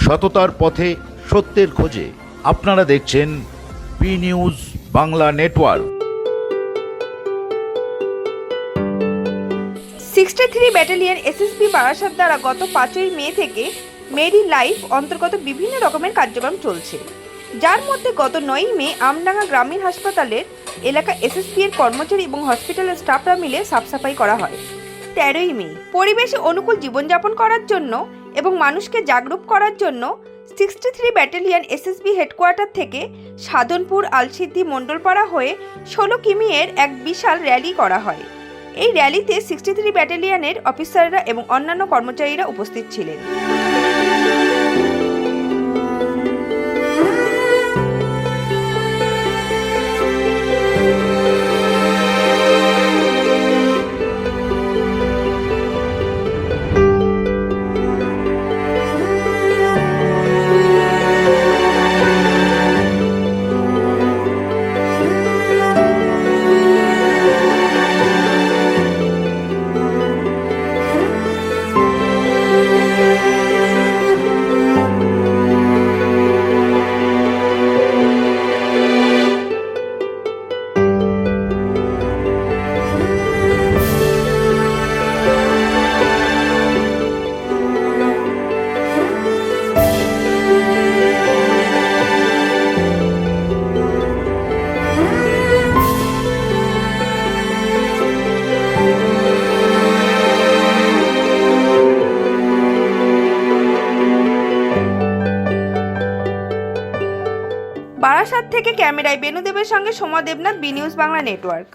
সততার পথে সত্যের খোঁজে। আপনারা দেখছেন B news Bangla network. 63 battalion SSB Barasat দ্বারা গত 5ই মে থেকে মেড ইন লাইফ অন্তর্গত বিভিন্ন রকমের কার্যক্রম চলছে, যার মধ্যে গত 9ই মে আমডাঙ্গা গ্রামীণ হাসপাতালের এলাকা এসএসবি এর কর্মচারী এবং হসপিটালের স্টাফরা মিলে সাফসাফাই করা হয়। 13ই মে পরিবেশে অনুকূল জীবনযাপন করার জন্য এবং মানুষকে জাগরুক করার জন্য 63 ব্যাটালিয়ন এসএসবি হেডকোয়ার্টার থেকে সাধনপুর, আলসিদ্ধি, মণ্ডলপাড়া হয়ে 16 কিমি-এর এক বিশাল র্যালি করা হয়। এই র্যালিতে 63 ব্যাটালিয়নের অফিসাররা এবং অন্যান্য কর্মচারীরা উপস্থিত ছিলেন। বারাসাত থেকে ক্যামেরায় বেনু দেবের সঙ্গে Soma Debnath, B news Bangla network.